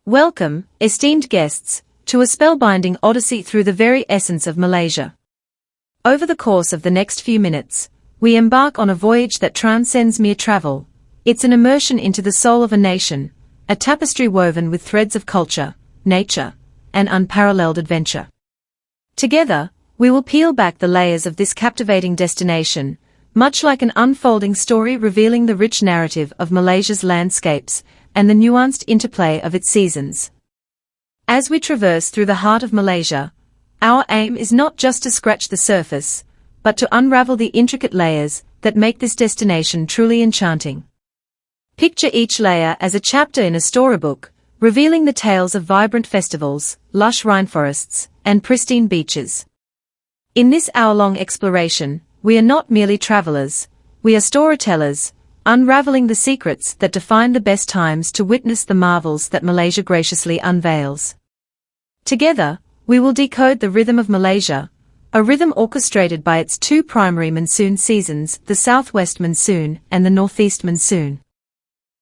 Welcome, esteemed guests, to a spellbinding odyssey through the very essence of Malaysia. Over the course of the next few minutes, we embark on a voyage that transcends mere travel. It's an immersion into the soul of a nation, a tapestry woven with threads of culture, nature, and unparalleled adventure. Together, we will peel back the layers of this captivating destination, much like an unfolding story revealing the rich narrative of Malaysia's landscapes and the nuanced interplay of its seasons. As we traverse through the heart of Malaysia, our aim is not just to scratch the surface, but to unravel the intricate layers that make this destination truly enchanting. Picture each layer as a chapter in a storybook, revealing the tales of vibrant festivals, lush rainforests, and pristine beaches. In this hour-long exploration, we are not merely travelers, we are storytellers, unraveling the secrets that define the best times to witness the marvels that Malaysia graciously unveils. Together, we will decode the rhythm of Malaysia, a rhythm orchestrated by its two primary monsoon seasons, the southwest monsoon and the northeast monsoon.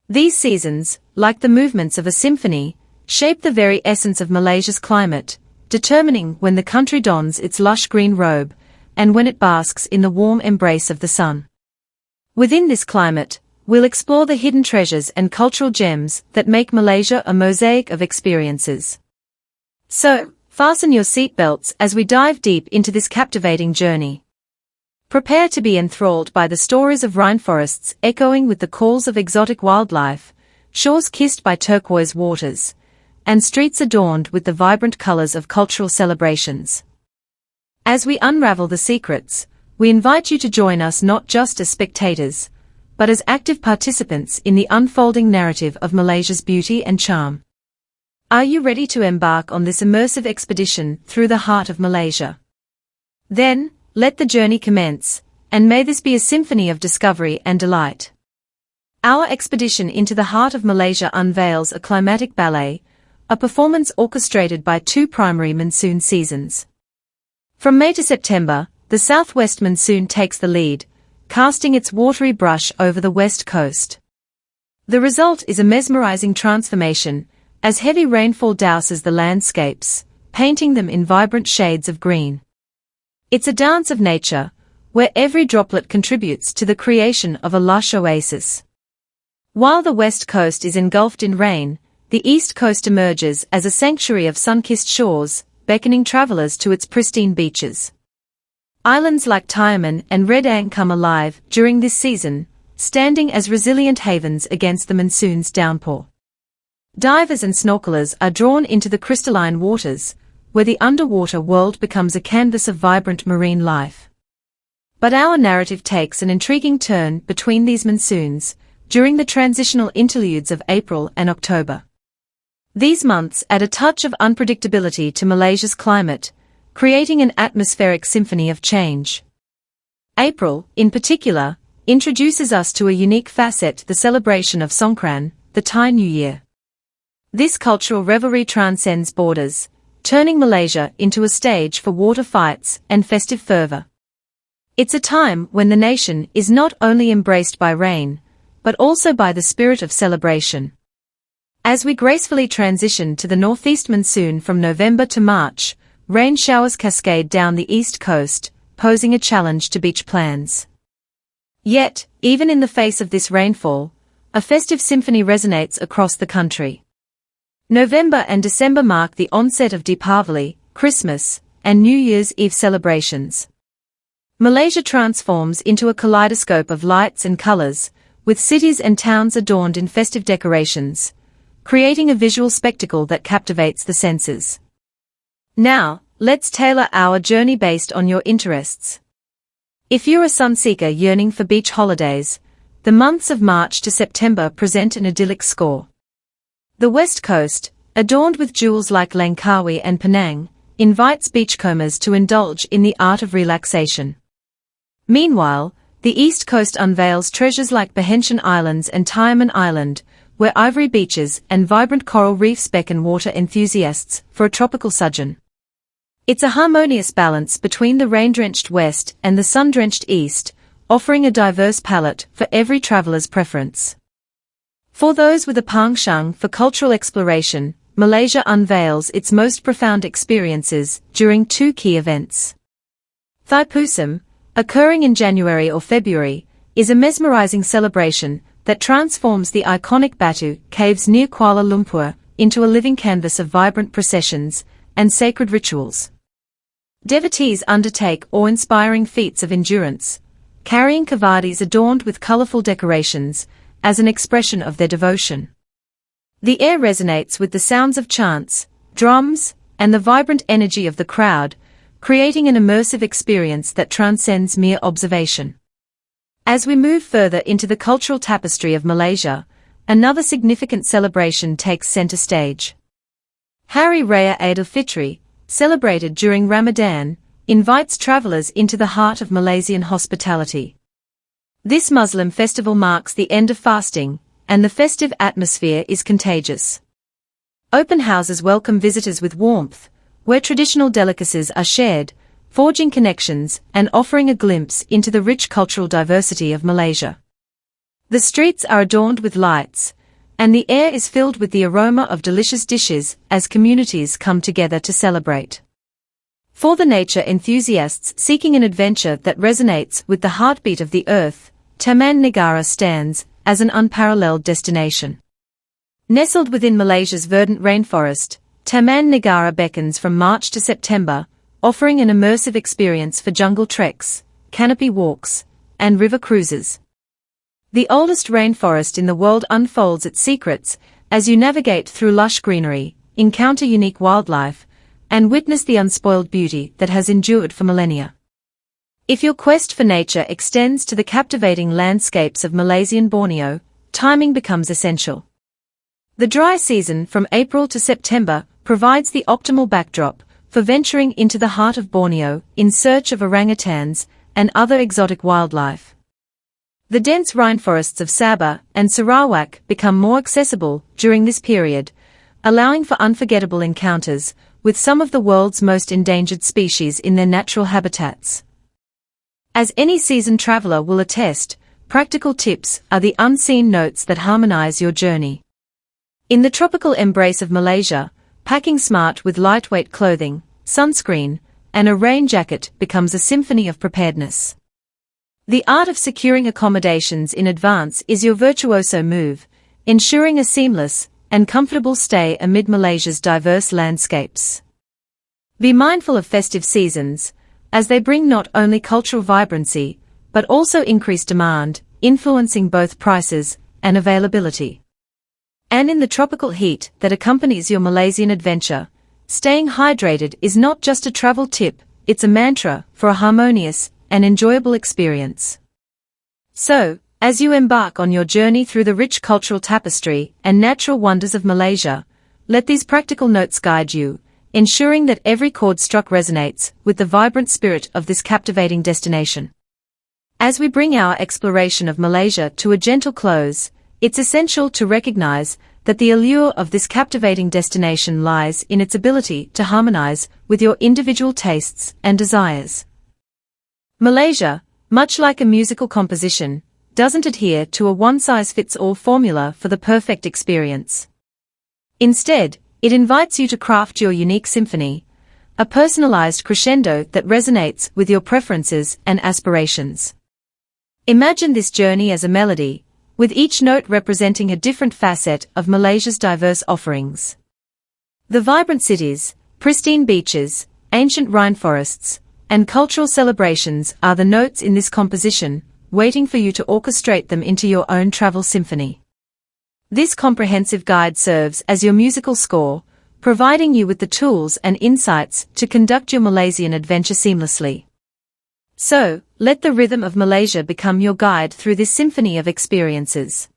These seasons, like the movements of a symphony, shape the very essence of Malaysia's climate, determining when the country dons its lush green robe, and when it basks in the warm embrace of the sun. Within this climate, we'll explore the hidden treasures and cultural gems that make Malaysia a mosaic of experiences. So, fasten your seatbelts as we dive deep into this captivating journey. Prepare to be enthralled by the stories of rainforests echoing with the calls of exotic wildlife, shores kissed by turquoise waters, and streets adorned with the vibrant colors of cultural celebrations. As we unravel the secrets, we invite you to join us not just as spectators, but as active participants in the unfolding narrative of Malaysia's beauty and charm. Are you ready to embark on this immersive expedition through the heart of Malaysia? Then, let the journey commence, and may this be a symphony of discovery and delight. Our expedition into the heart of Malaysia unveils a climatic ballet, a performance orchestrated by two primary monsoon seasons. From May to September, the southwest monsoon takes the lead, casting its watery brush over the west coast. The result is a mesmerizing transformation, as heavy rainfall douses the landscapes, painting them in vibrant shades of green. It's a dance of nature, where every droplet contributes to the creation of a lush oasis. While the west coast is engulfed in rain, the east coast emerges as a sanctuary of sun-kissed shores, beckoning travelers to its pristine beaches. Islands like Tiaman and Redang come alive during this season, standing as resilient havens against the monsoon's downpour. Divers and snorkelers are drawn into the crystalline waters, where the underwater world becomes a canvas of vibrant marine life. But our narrative takes an intriguing turn between these monsoons, during the transitional interludes of April and October. These months add a touch of unpredictability to Malaysia's climate, creating an atmospheric symphony of change. April, in particular, introduces us to a unique facet, the celebration of Songkran, the Thai New Year. This cultural revelry transcends borders, turning Malaysia into a stage for water fights and festive fervor. It's a time when the nation is not only embraced by rain, but also by the spirit of celebration. As we gracefully transition to the northeast monsoon from November to March, rain showers cascade down the east coast, posing a challenge to beach plans. Yet, even in the face of this rainfall, a festive symphony resonates across the country. November and December mark the onset of Deepavali, Christmas, and New Year's Eve celebrations. Malaysia transforms into a kaleidoscope of lights and colors, with cities and towns adorned in festive decorations, creating a visual spectacle that captivates the senses. Now, let's tailor our journey based on your interests. If you're a sunseeker yearning for beach holidays, the months of March to September present an idyllic score. The west coast, adorned with jewels like Langkawi and Penang, invites beachcombers to indulge in the art of relaxation. Meanwhile, the east coast unveils treasures like Perhentian Islands and Tiaman Island, where ivory beaches and vibrant coral reefs beckon water enthusiasts for a tropical sojourn. It's a harmonious balance between the rain-drenched west and the sun-drenched east, offering a diverse palette for every traveler's preference. For those with a penchant for cultural exploration, Malaysia unveils its most profound experiences during two key events. Thaipusam, occurring in January or February, is a mesmerizing celebration that transforms the iconic Batu caves near Kuala Lumpur into a living canvas of vibrant processions and sacred rituals. Devotees undertake awe-inspiring feats of endurance, carrying kavadis adorned with colorful decorations, as an expression of their devotion. The air resonates with the sounds of chants, drums, and the vibrant energy of the crowd, creating an immersive experience that transcends mere observation. As we move further into the cultural tapestry of Malaysia, another significant celebration takes center stage. Hari Raya Aidilfitri, celebrated during Ramadan, invites travelers into the heart of Malaysian hospitality. This Muslim festival marks the end of fasting, and the festive atmosphere is contagious. Open houses welcome visitors with warmth, where traditional delicacies are shared, forging connections and offering a glimpse into the rich cultural diversity of Malaysia. The streets are adorned with lights, and the air is filled with the aroma of delicious dishes as communities come together to celebrate. For the nature enthusiasts seeking an adventure that resonates with the heartbeat of the earth, Taman Negara stands as an unparalleled destination. Nestled within Malaysia's verdant rainforest, Taman Negara beckons from March to September, offering an immersive experience for jungle treks, canopy walks, and river cruises. The oldest rainforest in the world unfolds its secrets as you navigate through lush greenery, encounter unique wildlife, and witness the unspoiled beauty that has endured for millennia. If your quest for nature extends to the captivating landscapes of Malaysian Borneo, timing becomes essential. The dry season from April to September provides the optimal backdrop for venturing into the heart of Borneo in search of orangutans and other exotic wildlife. The dense rainforests of Sabah and Sarawak become more accessible during this period, allowing for unforgettable encounters with some of the world's most endangered species in their natural habitats. As any seasoned traveler will attest, practical tips are the unseen notes that harmonize your journey. In the tropical embrace of Malaysia, packing smart with lightweight clothing, sunscreen, and a rain jacket becomes a symphony of preparedness. The art of securing accommodations in advance is your virtuoso move, ensuring a seamless and comfortable stay amid Malaysia's diverse landscapes. Be mindful of festive seasons, as they bring not only cultural vibrancy, but also increased demand, influencing both prices and availability. And in the tropical heat that accompanies your Malaysian adventure, staying hydrated is not just a travel tip, it's a mantra for a harmonious and enjoyable experience. So, as you embark on your journey through the rich cultural tapestry and natural wonders of Malaysia, let these practical notes guide you, ensuring that every chord struck resonates with the vibrant spirit of this captivating destination. As we bring our exploration of Malaysia to a gentle close, it's essential to recognize that the allure of this captivating destination lies in its ability to harmonize with your individual tastes and desires. Malaysia, much like a musical composition, doesn't adhere to a one-size-fits-all formula for the perfect experience. Instead, it invites you to craft your unique symphony, a personalized crescendo that resonates with your preferences and aspirations. Imagine this journey as a melody, with each note representing a different facet of Malaysia's diverse offerings. The vibrant cities, pristine beaches, ancient rainforests, and cultural celebrations are the notes in this composition, waiting for you to orchestrate them into your own travel symphony. This comprehensive guide serves as your musical score, providing you with the tools and insights to conduct your Malaysian adventure seamlessly. So, let the rhythm of Malaysia become your guide through this symphony of experiences.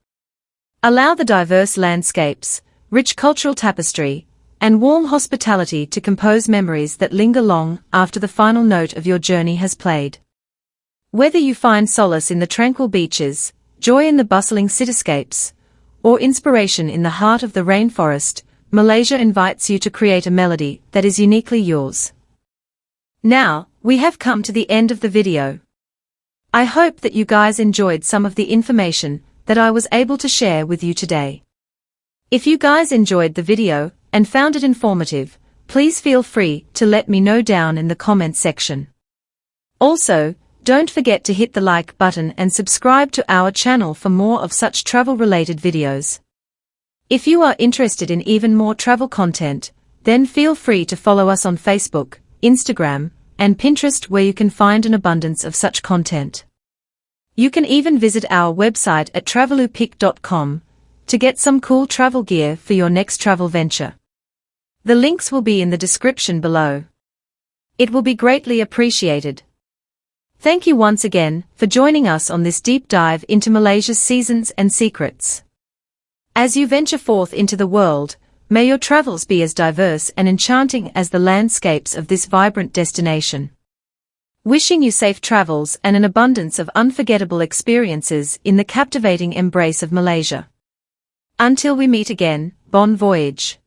Allow the diverse landscapes, rich cultural tapestry, and warm hospitality to compose memories that linger long after the final note of your journey has played. Whether you find solace in the tranquil beaches, joy in the bustling cityscapes, or inspiration in the heart of the rainforest, Malaysia invites you to create a melody that is uniquely yours. Now, we have come to the end of the video. I hope that you guys enjoyed some of the information that I was able to share with you today. If you guys enjoyed the video, and found it informative, please feel free to let me know down in the comments section. Also, don't forget to hit the like button and subscribe to our channel for more of such travel-related videos. If you are interested in even more travel content, then feel free to follow us on Facebook, Instagram, and Pinterest, where you can find an abundance of such content. You can even visit our website at travelupic.com to get some cool travel gear for your next travel venture. The links will be in the description below. It will be greatly appreciated. Thank you once again for joining us on this deep dive into Malaysia's seasons and secrets. As you venture forth into the world, may your travels be as diverse and enchanting as the landscapes of this vibrant destination. Wishing you safe travels and an abundance of unforgettable experiences in the captivating embrace of Malaysia. Until we meet again, bon voyage.